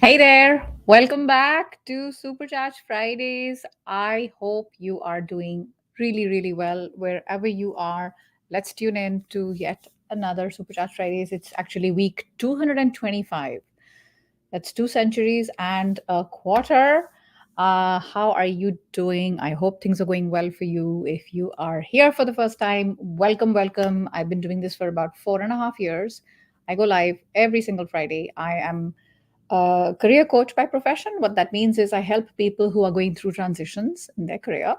Hey there, welcome back to Supercharge Fridays. I hope you are doing really well wherever you are. Let's tune in to yet another Supercharge Fridays. It's actually week 225. That's 2 centuries and a quarter. How are you doing? I hope things are going well for you. If you are here for the first time, welcome. I've been doing this for about 4.5 years. I go live every single Friday. I am a career coach by profession. What that means is I help people who are going through transitions in their career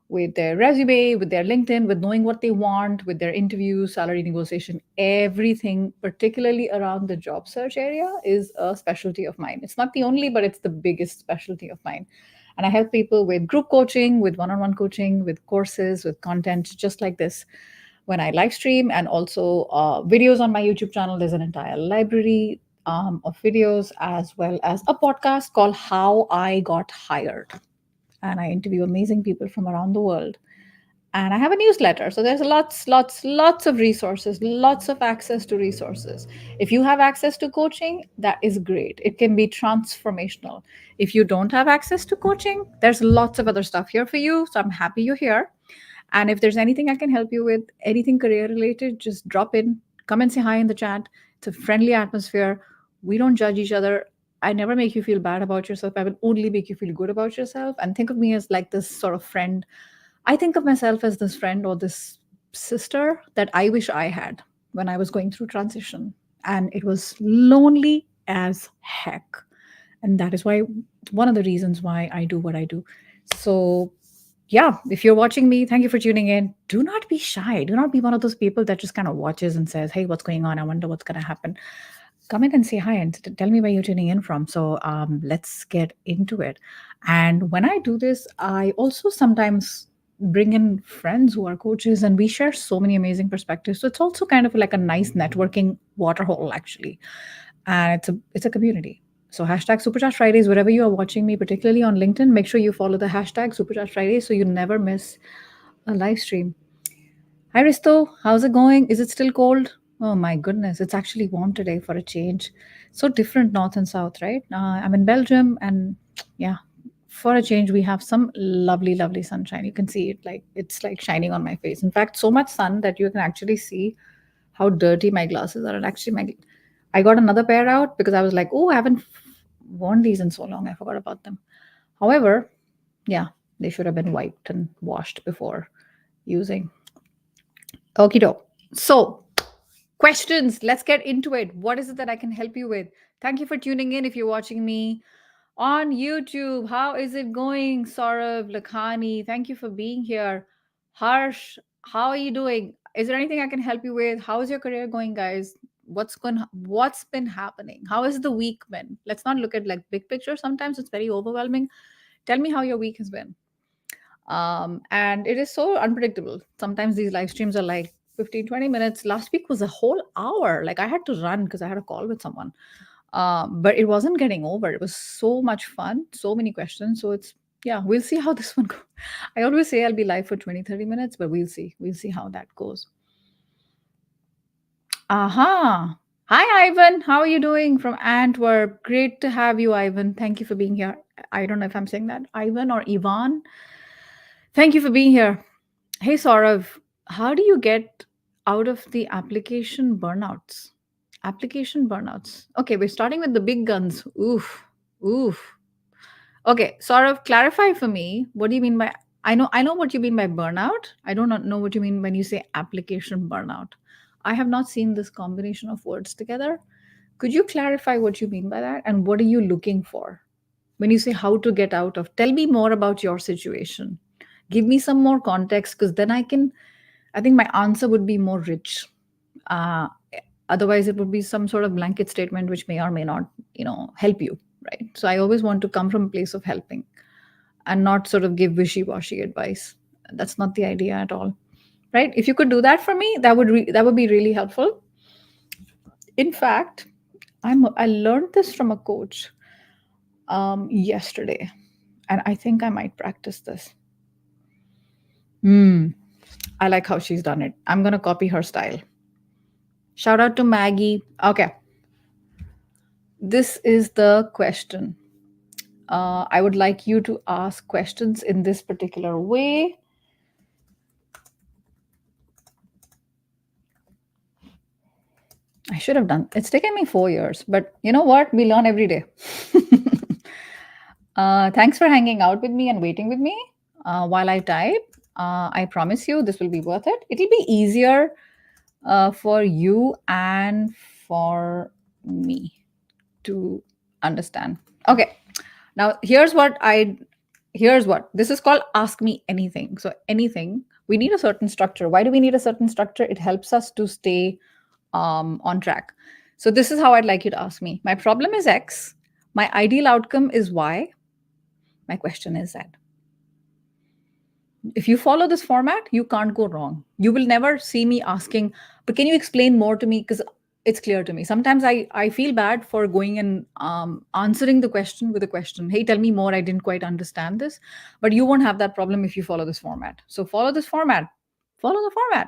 with their resume, with their LinkedIn, with knowing what they want, with their interview, salary negotiation, everything, particularly around the job search area, is a specialty of mine. It's not the only, but it's the biggest specialty of mine. And I help people with group coaching, with one on one coaching, with courses, with content just like this when I live stream and also videos on my YouTube channel. There's an entire library of videos as well as a podcast called How I Got Hired. And I interview amazing people from around the world. And I have a newsletter. So there's lots of resources, lots of access to resources. If you have access to coaching, that is great. It can be transformational. If you don't have access to coaching, there's lots of other stuff here for you. So I'm happy you're here. And if there's anything I can help you with, anything career related, just drop in, come and say hi in the chat. It's a friendly atmosphere. We don't judge each other. I never make you feel bad about yourself. I will only make you feel good about yourself. And think of me as like this sort of friend. I think of myself as this friend or this sister that I wish I had when I was going through transition. And it was lonely as heck. And that is why one of the reasons why I do what I do. So yeah, if you're watching me, thank you for tuning in. Do not be shy. Do not be one of those people that just kind of watches and says, "Hey, what's going on? I wonder what's going to happen." Come in and say hi and tell me where you're tuning in from. So let's get into it. And when I do this, I also sometimes bring in friends who are coaches, and we share so many amazing perspectives. So it's also kind of like a nice networking waterhole, actually, and it's a community. So hashtag Supercharge Fridays, wherever you are watching me, particularly on LinkedIn, make sure you follow the hashtag Supercharge Fridays so you never miss a live stream. Hi Risto, how's it going? Is it still cold? Oh my goodness, it's actually warm today for a change. So different north and south, right? I'm in Belgium, and yeah, for a change, we have some lovely sunshine. You can see it like it's like shining on my face. In fact, so much sun that you can actually see how dirty my glasses are. And actually, I got another pair out because I was like, oh, I haven't worn these in so long. I forgot about them. However, yeah, they should have been wiped and washed before using. Okie doke. So, questions. Let's get into it. What is it that I can help you with? Thank you for tuning in if you're watching me on YouTube. How is it going, Saurav, Lakhani? Thank you for being here. Harsh, how are you doing? Is there anything I can help you with? How is your career going, guys? What's been happening? How has the week been? Let's not look at like big picture. Sometimes it's very overwhelming. Tell me how your week has been. And it is so unpredictable. Sometimes these live streams are like 15, 20 minutes. Last week was a whole hour. Like I had to run because I had a call with someone. But it wasn't getting over. It was so much fun, so many questions. So it's, yeah, we'll see how this one goes. I always say I'll be live for 20, 30 minutes, but we'll see. We'll see how that goes. Aha. Hi, Ivan. How are you doing from Antwerp? Great to have you, Ivan. Thank you for being here. I don't know if I'm saying that, Ivan or Ivan. Thank you for being here. Hey, Saurav, how do you get out of the application burnouts? Application burnouts. Okay, we're starting with the big guns. Oof, oof. Okay, Saurav, clarify for me. What do you mean by? I know what you mean by burnout. I do not know what you mean when you say application burnout. I have not seen this combination of words together. Could you clarify what you mean by that, and what are you looking for when you say how to get out of? Tell me more about your situation. Give me some more context, because then I think my answer would be more rich. Uh, Otherwise, it would be some sort of blanket statement which may or may not, help you, right? So I always want to come from a place of helping and not sort of give wishy-washy advice. That's not the idea at all, right? If you could do that for me, that would be really helpful. In fact, I learned this from a coach yesterday, and I think I might practice this. Hmm. I like how she's done it. I'm gonna copy her style. Shout out to Maggie. Okay. This is the question. I would like you to ask questions in this particular way. I should have done. It's taken me 4 years, but you know what? We learn every day. Thanks for hanging out with me and waiting with me while I type. I promise you this will be worth it. It'll be easier for you and for me to understand. Okay. Now here's what this is called ask me anything. So anything, we need a certain structure. Why do we need a certain structure? It helps us to stay on track. So this is how I'd like you to ask me. My problem is X. My ideal outcome is Y. My question is Z. If you follow this format, you can't go wrong. You will never see me asking, but can you explain more to me? Because it's clear to me. Sometimes I feel bad for going and answering the question with a question. Hey, tell me more. I didn't quite understand this. But you won't have that problem if you follow this format. So follow this format. Follow the format.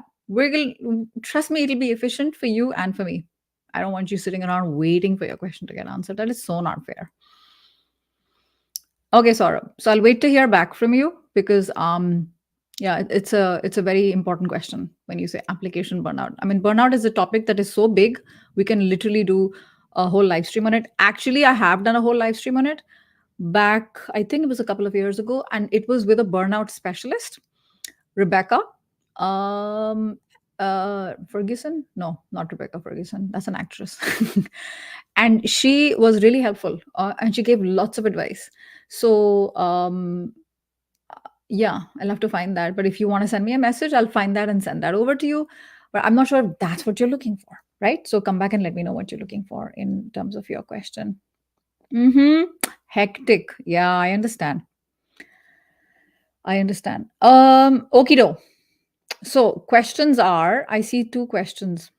Trust me, it'll be efficient for you and for me. I don't want you sitting around waiting for your question to get answered. That is so not fair. Okay, Saurabh. So I'll wait to hear back from you because yeah, it's a very important question when you say application burnout. I mean, burnout is a topic that is so big, we can literally do a whole live stream on it. Actually, I have done a whole live stream on it back, I think it was a couple of years ago, and it was with a burnout specialist, Rebecca. Um Ferguson? No, not Rebecca Ferguson. That's an actress. And she was really helpful and she gave lots of advice. So yeah, I'll have to find that. But if you want to send me a message, I'll find that and send that over to you. But I'm not sure if that's what you're looking for, right? So come back and let me know what you're looking for in terms of your question. Mm-hmm. Hectic. Yeah, I understand. I understand. Okido. So questions are, I see two questions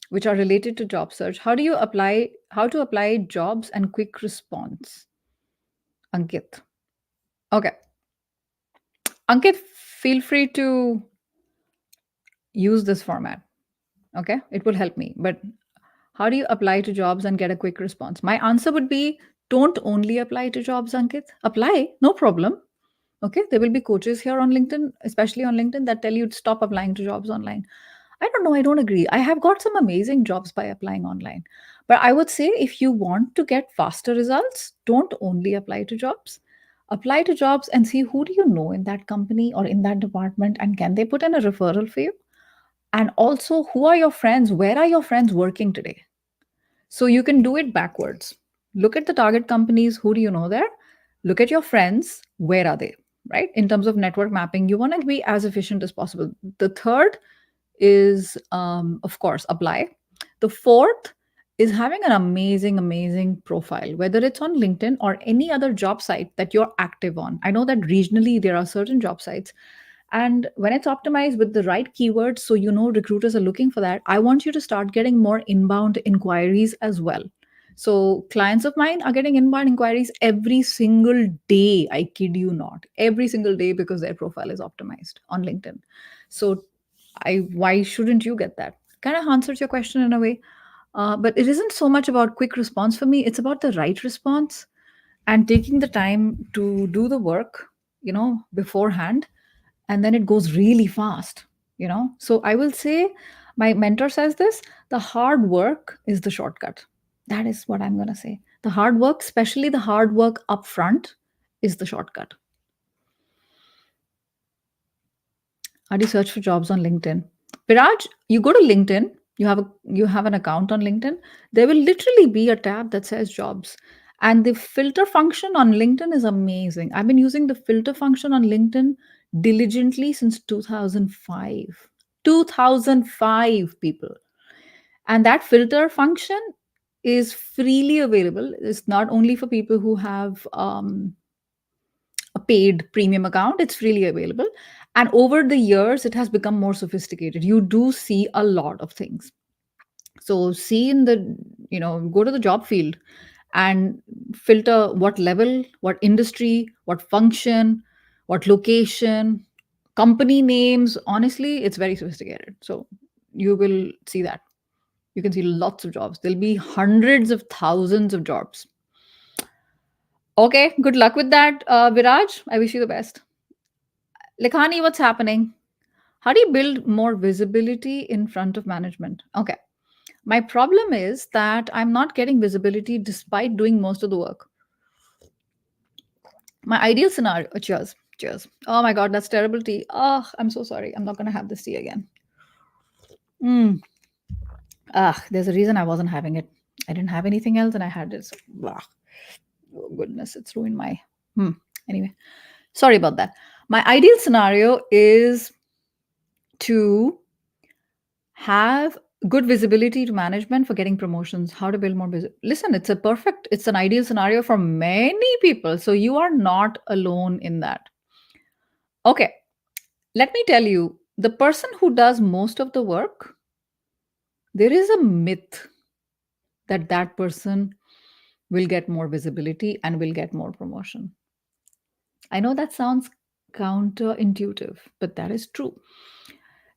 which are related to job search. How to apply jobs and quick response? Ankit. Okay. Ankit, feel free to use this format. Okay. It will help me. But how do you apply to jobs and get a quick response? My answer would be don't only apply to jobs, Ankit. Apply, no problem. Okay. There will be coaches here on LinkedIn, especially on LinkedIn, that tell you to stop applying to jobs online. I don't know. I don't agree. I have got some amazing jobs by applying online. But I would say if you want to get faster results, don't only apply to jobs. Apply to jobs and see who do you know in that company or in that department and can they put in a referral for you? And also, who are your friends? Where are your friends working today? So you can do it backwards. Look at the target companies. Who do you know there? Look at your friends. Where are they? Right? In terms of network mapping, you want to be as efficient as possible. The third is, of course, apply. The fourth is having an amazing, amazing profile, whether it's on LinkedIn or any other job site that you're active on. I know that regionally there are certain job sites. And when it's optimized with the right keywords, so you know recruiters are looking for that, I want you to start getting more inbound inquiries as well. So clients of mine are getting inbound inquiries every single day. I kid you not, every single day because their profile is optimized on LinkedIn. So why shouldn't you get that? Kind of answers your question in a way. But it isn't so much about quick response for me. It's about the right response and taking the time to do the work, beforehand, and then it goes really fast. So I will say, my mentor says this: the hard work is the shortcut. That is what I'm going to say. The hard work, especially the hard work up front, is the shortcut. How do you search for jobs on LinkedIn? Biraj, you go to LinkedIn, you have an account on LinkedIn. There will literally be a tab that says jobs. And the filter function on LinkedIn is amazing. I've been using the filter function on LinkedIn diligently since 2005. 2005, people. And that filter function is freely available. It's not only for people who have a paid premium account, it's freely available. And over the years, it has become more sophisticated. You do see a lot of things. So see go to the job field and filter what level, what industry, what function, what location, company names. Honestly, it's very sophisticated. So you will see that. You can see lots of jobs. There'll be hundreds of thousands of jobs. Okay, good luck with that, Viraj. I wish you the best. Likhani, what's happening? How do you build more visibility in front of management? Okay. My problem is that I'm not getting visibility despite doing most of the work. My ideal scenario, cheers, cheers. Oh my God, that's terrible tea. Oh, I'm so sorry. I'm not going to have this tea again. Mm. There's a reason I wasn't having it. I didn't have anything else and I had this. Blah. Oh, goodness, it's ruined my. Hmm. Anyway, sorry about that. My ideal scenario is to have good visibility to management for getting promotions, how to build more business. Listen, it's an ideal scenario for many people. So you are not alone in that. Okay, let me tell you, the person who does most of the work, there is a myth that that person will get more visibility and will get more promotion. I know that sounds counterintuitive, but that is true.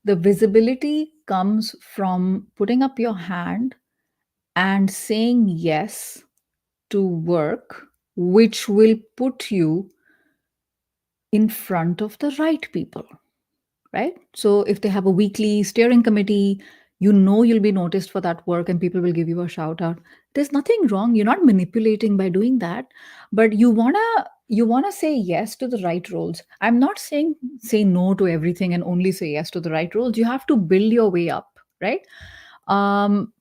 The visibility comes from putting up your hand and saying yes to work which will put you in front of the right people, right? So if they have a weekly steering committee, you know you'll be noticed for that work and people will give you a shout out. There's nothing wrong. You're not manipulating by doing that, but you wanna say yes to the right roles. I'm not saying say no to everything and only say yes to the right roles. You have to build your way up, right? Um,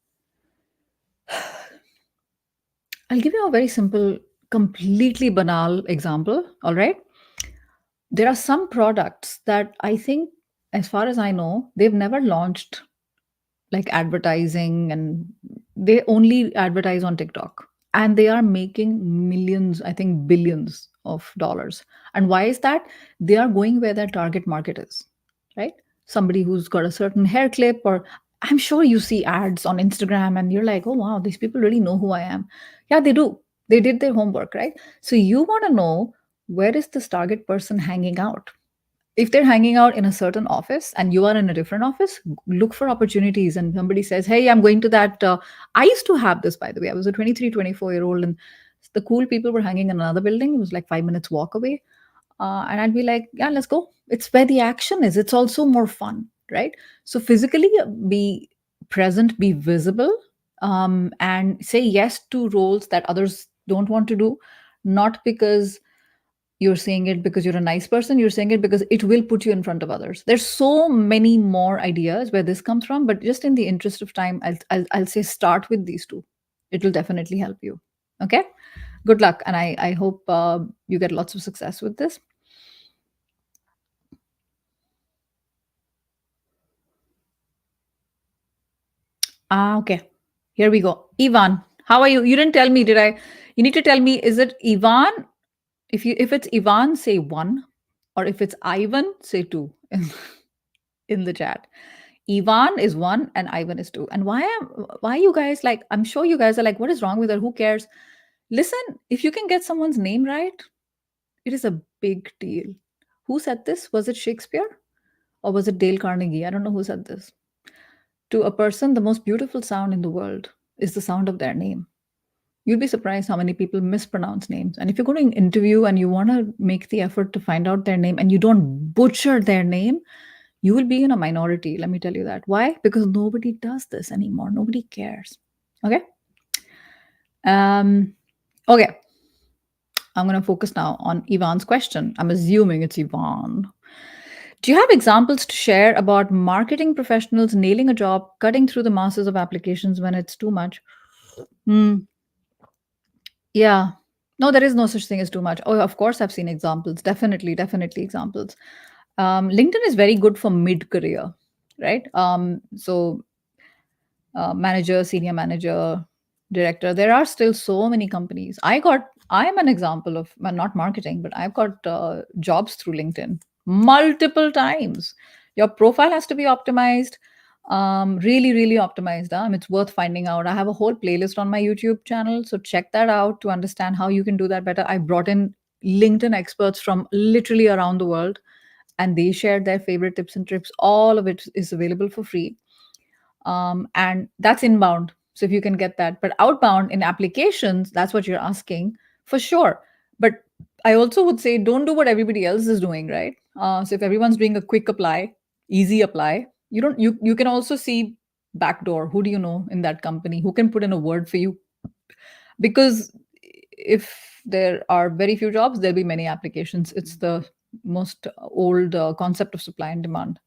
I'll give you a very simple, completely banal example. All right. There are some products that I think, as far as I know, they've never launched like advertising and they only advertise on TikTok and they are making millions, I think billions of dollars. And why is that? They are going where their target market is, right? Somebody who's got a certain hair clip, or I'm sure you see ads on Instagram and you're like, oh wow, these people really know who I am. Yeah, they do. They did their homework, right? So you want to know, where is this target person hanging out? If they're hanging out in a certain office and you are in a different office, look for opportunities. And somebody says, hey, I'm going to that. I used to have this, by the way. I was a 23, 24-year-old, and the cool people were hanging in another building. It was like 5 minutes walk away. And I'd be like, yeah, let's go. It's where the action is. It's also more fun, right? So physically be present, be visible, and say yes to roles that others don't want to do, not because you're saying it because you're a nice person. You're saying it because it will put you in front of others. There's so many more ideas where this comes from, but just in the interest of time, I'll say start with these two. It will definitely help you. Okay, good luck, and I hope you get lots of success with this. Okay, here we go. Ivan, how are you? You didn't tell me, did I? You need to tell me, is it Ivan? If it's Ivan, say one, or if it's Ivan, say two in the chat. Ivan is one and Ivan is two. And why you guys like, I'm sure you guys are like, what is wrong with her? Who cares? Listen, if you can get someone's name right, it is a big deal. Who said this? Was it Shakespeare or was it Dale Carnegie? I don't know who said this. To a person, the most beautiful sound in the world is the sound of their name. You'll be surprised how many people mispronounce names. And if you're going to interview and you want to make the effort to find out their name and you don't butcher their name, you will be in a minority. Let me tell you that. Why? Because nobody does this anymore. Nobody cares. Okay. Um, okay. I'm going to focus now on Ivan's question. I'm assuming it's Ivan. Do you have examples to share about marketing professionals nailing a job, cutting through the masses of applications when it's too much? Hmm. Yeah. No, there is no such thing as too much. Oh, of course, I've seen examples. Definitely, definitely examples. LinkedIn is very good for mid career, right? So manager, senior manager, director. There are still so many companies. I am an example of, well, not marketing, but I've got jobs through LinkedIn multiple times. Your profile has to be optimized, really, really optimized. It's worth finding out. I have a whole playlist on my YouTube channel. So check that out to understand how you can do that better. I brought in LinkedIn experts from literally around the world and they shared their favorite tips and trips. All of it is available for free. And that's inbound. So if you can get that, but outbound in applications, that's what you're asking for sure. But I also would say don't do what everybody else is doing, right? So if everyone's doing a quick apply, easy apply, you can also see backdoor. Who do you know in that company who can put in a word for you? Because if there are very few jobs, there'll be many applications. It's the most old concept of supply and demand.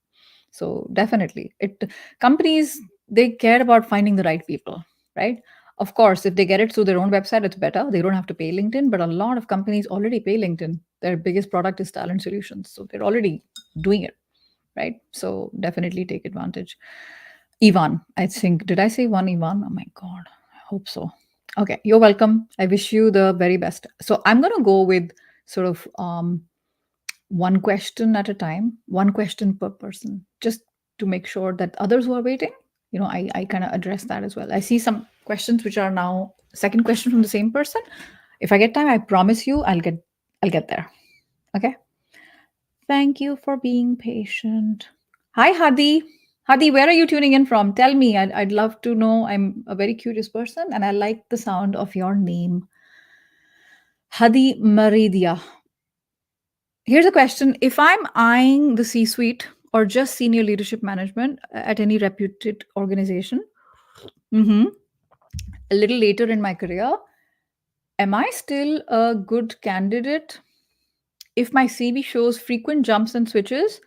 So definitely, it companies, they care about finding the right people, right? Of course, if they get it through their own website, it's better. They don't have to pay LinkedIn, but a lot of companies already pay LinkedIn. Their biggest product is talent solutions, so they're already doing it, right? So definitely take advantage. Ivan, I think, did I say one Ivan? Oh my god, I hope so. Okay, you're welcome. I wish you the very best. So I'm gonna go with sort of one question at a time, one question per person, just to make sure that others who are waiting, I kind of address that as well. I see some questions which are now second question from the same person. If I get time, I promise you I'll get there. Okay. Thank you for being patient. Hi, Hadi. Hadi, where are you tuning in from? Tell me. I'd love to know. I'm a very curious person and I like the sound of your name. Hadi Maridia. Here's a question. If I'm eyeing the C suite or just senior leadership management at any reputed organization, mhm, a little later in my career, am I still a good candidate if my CV shows frequent jumps and switches?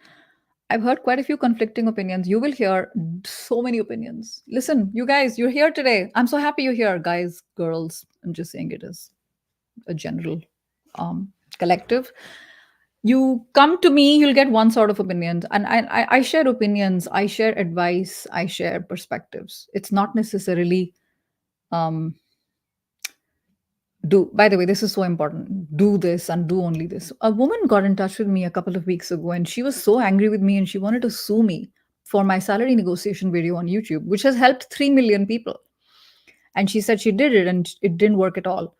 I've heard quite a few conflicting opinions. You will hear so many opinions. Listen, you guys, you're here today. I'm so happy you're here, guys, girls. I'm just saying it is a general collective. You come to me, you'll get one sort of opinions, and I share opinions, I share advice, I share perspectives. It's not necessarily um, do. By the way, this is so important. Do this and do only this. A woman got in touch with me a couple of weeks ago, and she was so angry with me, and she wanted to sue me for my salary negotiation video on YouTube, which has helped 3 million people. And she said she did it, and it didn't work at all.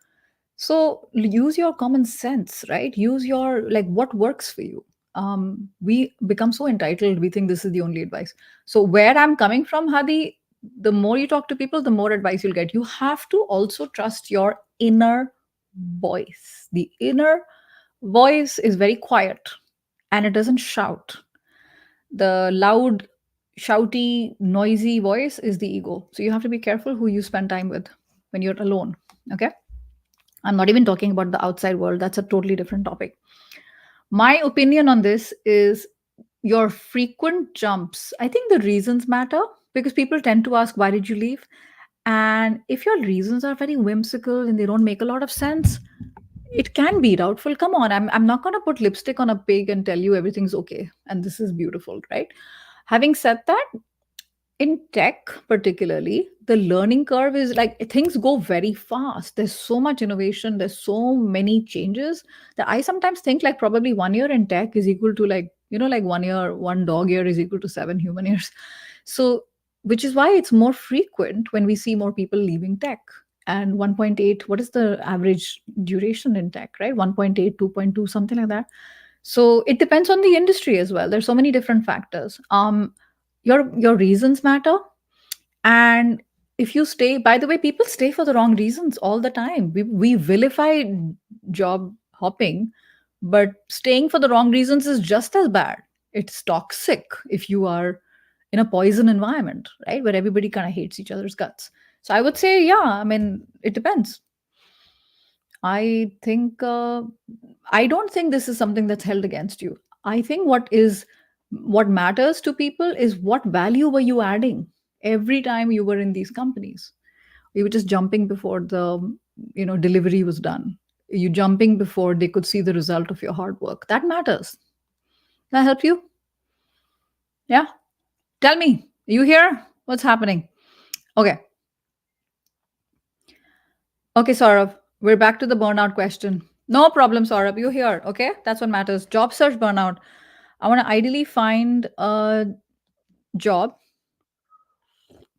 So use your common sense, right? Use your, like, what works for you. We become so entitled, we think this is the only advice. So where I'm coming from, Hadi, the more you talk to people, the more advice you'll get. You have to also trust your inner voice. The inner voice is very quiet and it doesn't shout. The loud, shouty, noisy voice is the ego. So you have to be careful who you spend time with when you're alone. Okay. I'm not even talking about the outside world. That's a totally different topic. My opinion on this is your frequent jumps. I think the reasons matter because people tend to ask, why did you leave? And if your reasons are very whimsical and they don't make a lot of sense, it can be doubtful. Come on, I'm not going to put lipstick on a pig and tell you everything's okay and this is beautiful, right? Having said that, in tech particularly, the learning curve is like things go very fast. There's so much innovation, there's so many changes that I sometimes think like probably 1 year in tech is equal to, like, like 1 year, one dog year is equal to 7 human years. So which is why it's more frequent when we see more people leaving tech. And 1.8, what is the average duration in tech, right? 1.8, 2.2, something like that. So it depends on the industry as well. There's so many different factors. Your reasons matter. And if you stay, by the way, people stay for the wrong reasons all the time. We vilify job hopping, but staying for the wrong reasons is just as bad. It's toxic if you are in a poison environment, right, where everybody kind of hates each other's guts. So I would say, yeah, I mean, it depends. I think I don't think this is something that's held against you. I think what matters to people is what value were you adding every time you were in these companies. You were just jumping before the delivery was done. You jumping before they could see the result of your hard work. That matters. That help you? Yeah. Tell me. You here? What's happening? Okay. Okay, Saurabh, we're back to the burnout question. No problem, Saurabh. You're here. Okay, that's what matters. Job search burnout. I want to ideally find a job.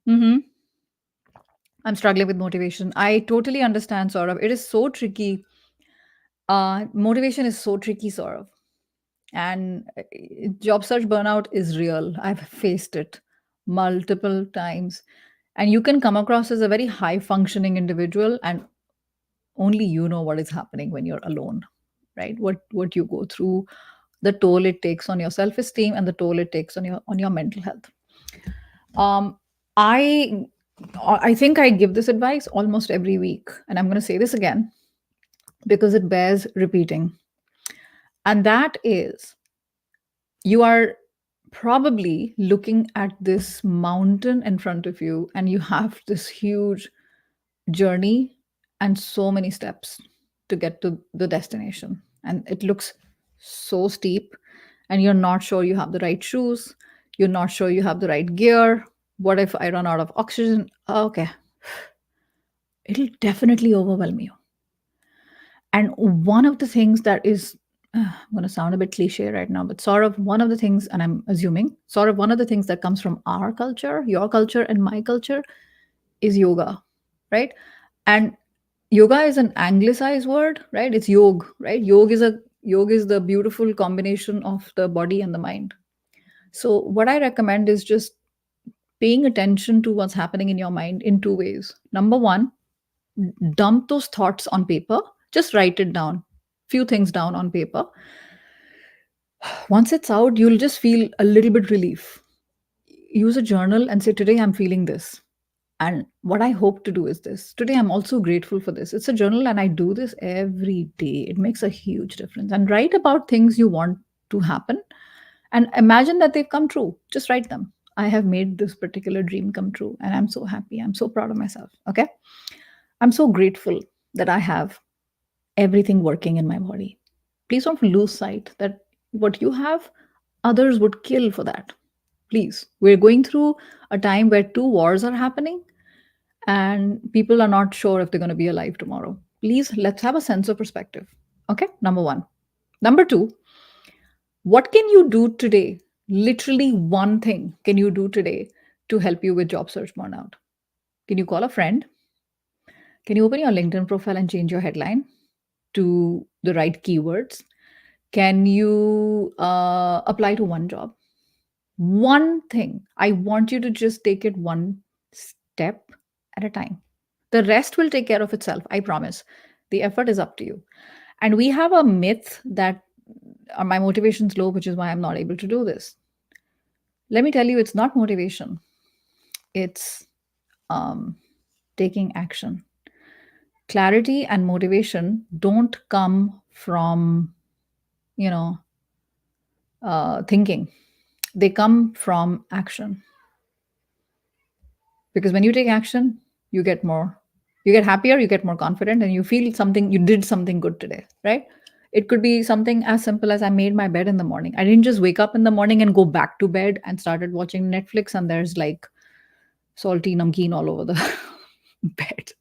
Hmm. I'm struggling with motivation. I totally understand, Saurabh. It is so tricky. Motivation is so tricky, Saurabh. And job search burnout is real. I've faced it. multiple times. And you can come across as a very high functioning individual, and only you know what is happening when you're alone, right? What you go through, the toll it takes on your self esteem, and the toll it takes on your mental health. um I think I give this advice almost every week, and I'm going to say this again because it bears repeating. And that is, you are probably looking at this mountain in front of you, and you have this huge journey and so many steps to get to the destination. And it looks so steep, and you're not sure you have the right shoes, you're not sure you have the right gear. What if I run out of oxygen? Okay, it'll definitely overwhelm you. And one of the things that is, I'm going to sound a bit cliche right now, but sort of one of the things, and I'm assuming, sort of one of the things that comes from our culture, your culture, and my culture is yoga, right? And yoga is an anglicized word, right? It's yog, right? Yog is the beautiful combination of the body and the mind. So what I recommend is just paying attention to what's happening in your mind in two ways. Number one, dump those thoughts on paper. Just write it down, few things down on paper. Once it's out, you'll just feel a little bit relief. Use a journal and say, today I'm feeling this. And what I hope to do is this. Today I'm also grateful for this. It's a journal, and I do this every day. It makes a huge difference. And write about things you want to happen, and imagine that they've come true. Just write them. I have made this particular dream come true, and I'm so happy. I'm so proud of myself. Okay. I'm so grateful that I have everything working in my body. Please don't lose sight that what you have, others would kill for that. Please. We're going through a time where two wars are happening, and people are not sure if they're going to be alive tomorrow. Please, let's have a sense of perspective. Okay, number one. Number two, what can you do today? Literally one thing can you do today to help you with job search burnout? Can you call a friend? Can you open your LinkedIn profile and change your headline to the right keywords? Can you apply to one job? One thing. I want you to just take it one step at a time. The rest will take care of itself, I promise. The effort is up to you. And we have a myth that my motivation's low, which is why I'm not able to do this. Let me tell you, it's not motivation, it's um, taking action. Clarity and motivation don't come from, you know, thinking, they come from action. Because when you take action, you get more, you get happier, you get more confident, and you feel something, you did something good today, right? It could be something as simple as I made my bed in the morning. I didn't just wake up in the morning and go back to bed and started watching Netflix and there's like salty namkeen all over the bed.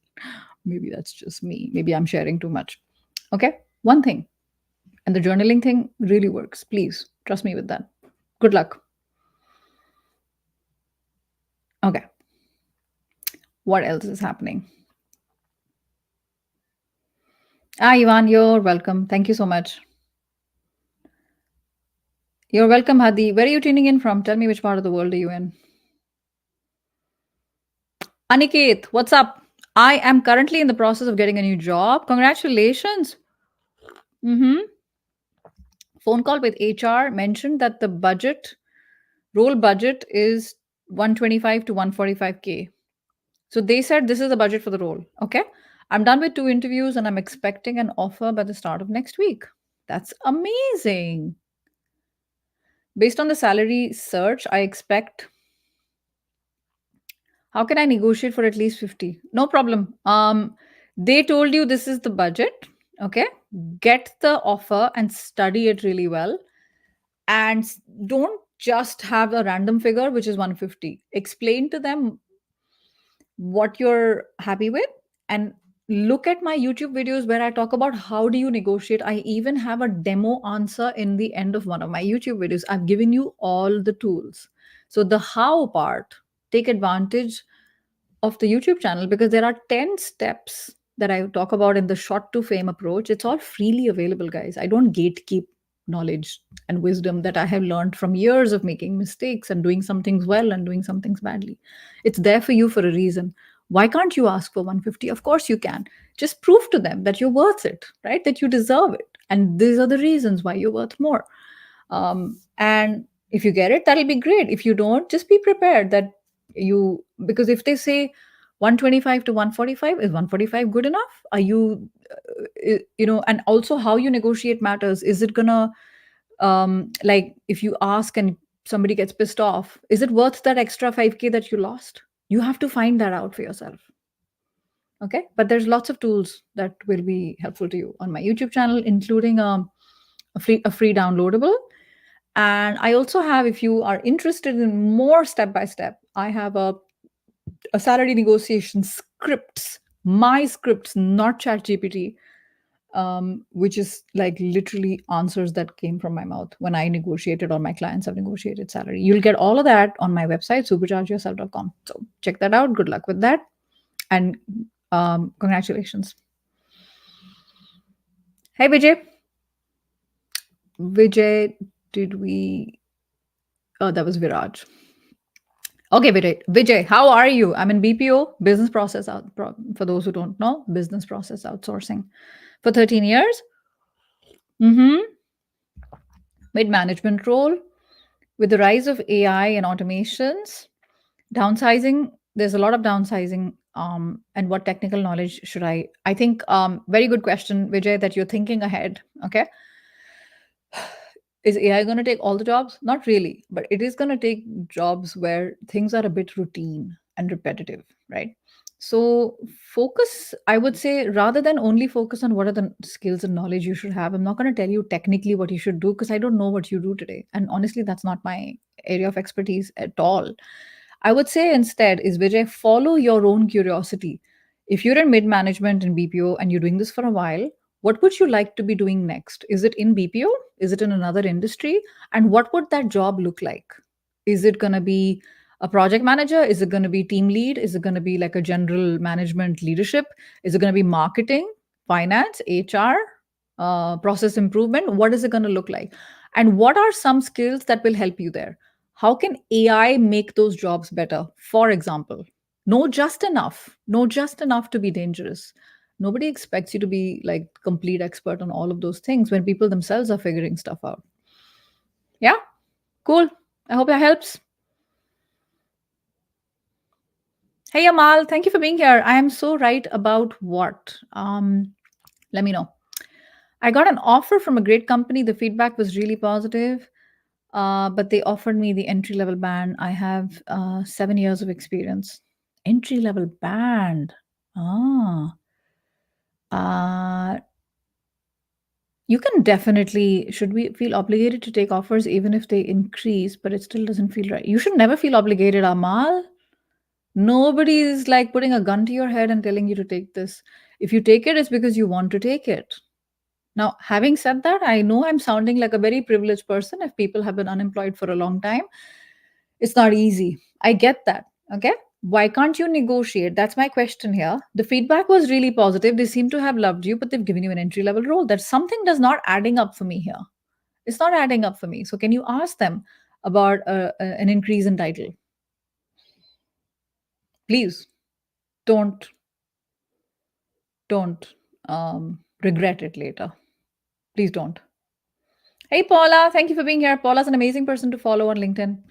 Maybe that's just me, maybe I'm sharing too much. Okay, one thing. And the journaling thing really works. Please trust me with that. Good luck. Okay, what else is happening? Ivan, you're welcome. Thank you so much. You're welcome, Hadi. Where are you tuning in from? Tell me, which part of the world are you in? Aniket, what's up? I am currently in the process of getting a new job. Congratulations. Mm-hmm. Phone call with HR mentioned that the budget, role budget is 125 to 145K. So they said this is the budget for the role. Okay. I'm done with two interviews and I'm expecting an offer by the start of next week. That's amazing. Based on the salary search, I expect, how can I negotiate for at least 50? No problem. They told you this is the budget. Okay. Get the offer and study it really well. And don't just have a random figure, which is 150. Explain to them what you're happy with, and look at my YouTube videos where I talk about how do you negotiate. I even have a demo answer in the end of one of my YouTube videos. I've given you all the tools. So the how part, take advantage of the YouTube channel, because there are 10 steps that I talk about in the short to fame approach. It's all freely available, guys. I don't gatekeep knowledge and wisdom that I have learned from years of making mistakes and doing some things well and doing some things badly. It's there for you for a reason. Why can't you ask for 150? Of course you can. Just prove to them that you're worth it, right? That you deserve it. And these are the reasons why you're worth more. And if you get it, that'll be great. If you don't, just be prepared that because if they say 125 to 145, is 145 good enough? Are you, and also how you negotiate matters. Is it gonna, like, if you ask and somebody gets pissed off, is it worth that extra 5K that you lost? You have to find that out for yourself. Okay. But there's lots of tools that will be helpful to you on my YouTube channel, including a free downloadable. And I also have, if you are interested in more step by step, I have a salary negotiation scripts, my scripts, not chat gpt, which is like literally answers that came from my mouth when I negotiated or my clients have negotiated salary. You'll get all of that on my website, superchargeyourself.com. So check that out. Good luck with that. And congratulations. Hey, Vijay. Vijay, did we? Oh, that was Viraj. Okay, Vijay, how are you? I'm in BPO, business process out. For those who don't know, business process outsourcing for 13 years. Mm-hmm. Mid management role with the rise of AI and automations, downsizing. There's a lot of downsizing. And what technical knowledge should I think, very good question, Vijay, that you're thinking ahead. Okay. Is AI going to take all the jobs? Not really, but it is going to take jobs where things are a bit routine and repetitive, right? So, focus, I would say, rather than only focus on what are the skills and knowledge you should have, I'm not going to tell you technically what you should do because I don't know what you do today. And honestly, that's not my area of expertise at all. I would say instead is, Vijay, follow your own curiosity. If you're in mid management in BPO and you're doing this for a while, what would you like to be doing next? Is it in BPO? Is it in another industry? And what would that job look like? Is it going to be a project manager? Is it going to be team lead? Is it going to be like a general management leadership? Is it going to be marketing, finance, HR, process improvement? What is it going to look like? And what are some skills that will help you there? How can AI make those jobs better? For example, know just enough to be dangerous. Nobody expects you to be like complete expert on all of those things when people themselves are figuring stuff out. Yeah, cool. I hope that helps. Hey Amal, thank you for being here. I am so right about what? Let me know. I got an offer from a great company. The feedback was really positive, but they offered me the entry level band. I have 7 years of experience. Entry level band. Ah, uh, you can definitely, should we feel obligated to take offers even if they increase, but it still doesn't feel right? You should never feel obligated, Amal. Nobody is like putting a gun to your head and telling you to take this. If you take it, it's because you want to take it. Now, having said that, I know I'm sounding like a very privileged person if people have been unemployed for a long time. It's not easy. I get that. Okay. Why can't you negotiate? That's my question here. The feedback was really positive. They seem to have loved you, but they've given you an entry level role. That something does not adding up for me here. It's not adding up for me. So can you ask them about an increase in title? Please don't don't regret it later. Please don't. Hey Paula, thank you for being here. Paula's an amazing person to follow on LinkedIn.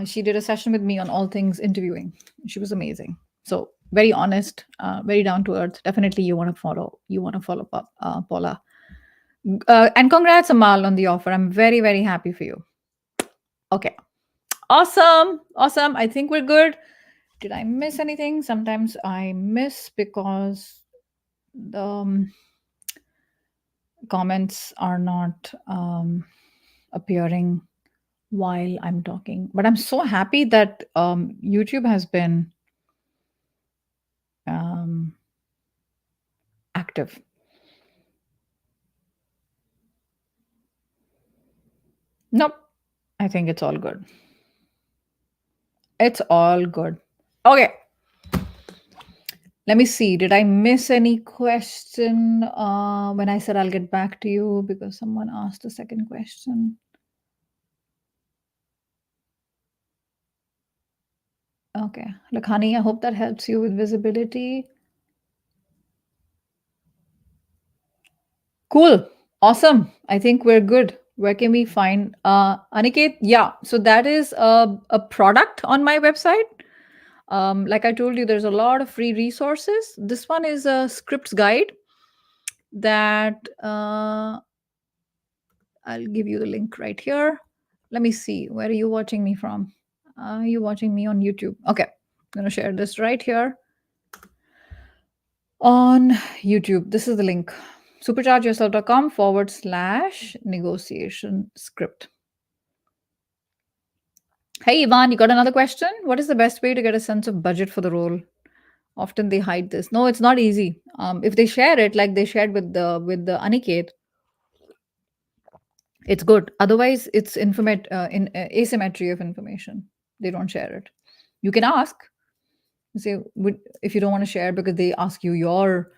She did a session with me on all things interviewing. She was amazing. So very honest, very down to earth. Definitely, you want to follow. You want to follow up, Paula. And congrats, Amal, on the offer. I'm very very happy for you. Okay, awesome, awesome. I think we're good. Did I miss anything? Sometimes I miss because the comments are not appearing while I'm talking. But I'm so happy that YouTube has been um, active. Nope. I think it's all good. It's all good. Okay. Let me see. Did I miss any question when I said I'll get back to you because someone asked a second question? Okay. Lakhani, I hope that helps you with visibility. Cool. Awesome. I think we're good. Where can we find Aniket? Yeah. So that is a product on my website. Like I told you, there's a lot of free resources. This one is a scripts guide that I'll give you the link right here. Let me see. Where are you watching me from? Are you watching me on YouTube? Okay. I'm going to share this right here on YouTube. This is the link, superchargeyourself.com/negotiation script. Hey, Ivan, you got another question? What is the best way to get a sense of budget for the role? Often they hide this. No, it's not easy. If they share it like they shared with the Aniket, it's good. Otherwise, it's in asymmetry of information. They don't share it. You can ask, say, if you don't want to share because they ask you your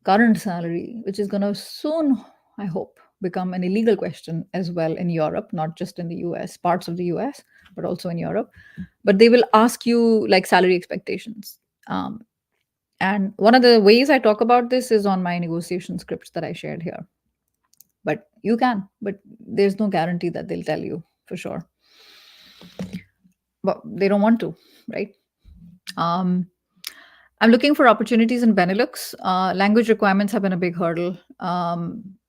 current salary, which is going to soon, I hope, become an illegal question as well in Europe, not just in the US, parts of the US, but also in Europe. But they will ask you like salary expectations. And one of the ways I talk about this is on my negotiation scripts that I shared here. But you can, but there's no guarantee that they'll tell you for sure. But they don't want to, right? Um, I'm looking for opportunities in Benelux. Language requirements have been a big hurdle.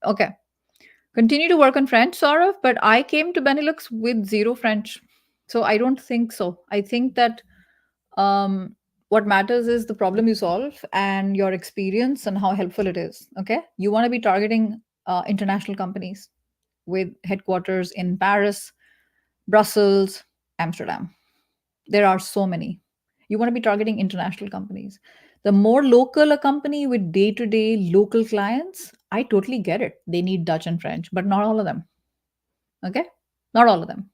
Okay. Continue to work on French, Saurav, but I came to Benelux with zero French. So I don't think so. I think that um, what matters is the problem you solve and your experience and how helpful it is. Okay. You want to be targeting international companies with headquarters in Paris, Brussels, Amsterdam. There are so many. You want to be targeting international companies. The more local a company with day to day local clients, I totally get it. They need Dutch and French, but not all of them. Okay. Not all of them.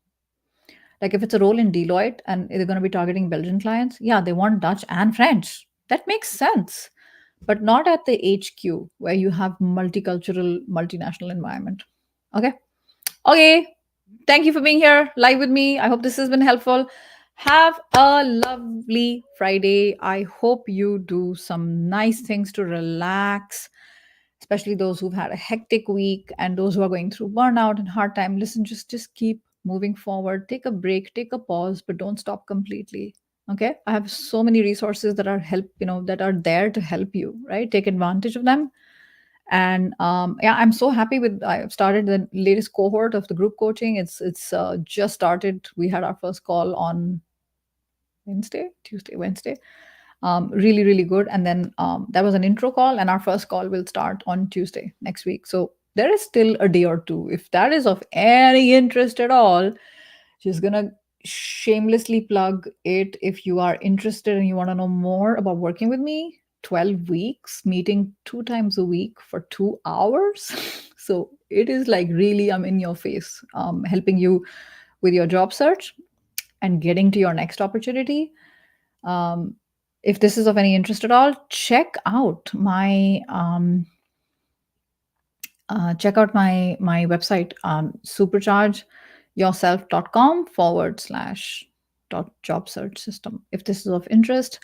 Like if it's a role in Deloitte and they're going to be targeting Belgian clients, yeah, they want Dutch and French. That makes sense, but not at the HQ where you have multicultural, multinational environment. Okay. Okay. Thank you for being here live with me. I hope this has been helpful. Have a lovely Friday. I hope you do some nice things to relax, especially those who've had a hectic week and those who are going through burnout and hard time. Listen, just keep moving forward. Take a break, take a pause, but don't stop completely. Okay? I have so many resources that are that are there to help you, right? Take advantage of them. And yeah, I'm so happy with I've started the latest cohort of the group coaching. It's just started. We had our first call on Wednesday. Really, really good. And then that was an intro call, and our first call will start on Tuesday next week. So there is still a day or two. If that is of any interest at all, just gonna shamelessly plug it. If you are interested and you want to know more about working with me, 12 weeks, meeting 2 times a week for 2 hours. So it is like really, I'm in your face, helping you with your job search and getting to your next opportunity. Um, if this is of any interest at all, check out my website, superchargeyourself.com/. Job search system. If this is of interest,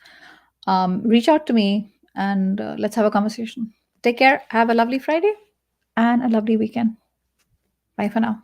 reach out to me and let's have a conversation. Take care. Have a lovely Friday and a lovely weekend. Bye for now.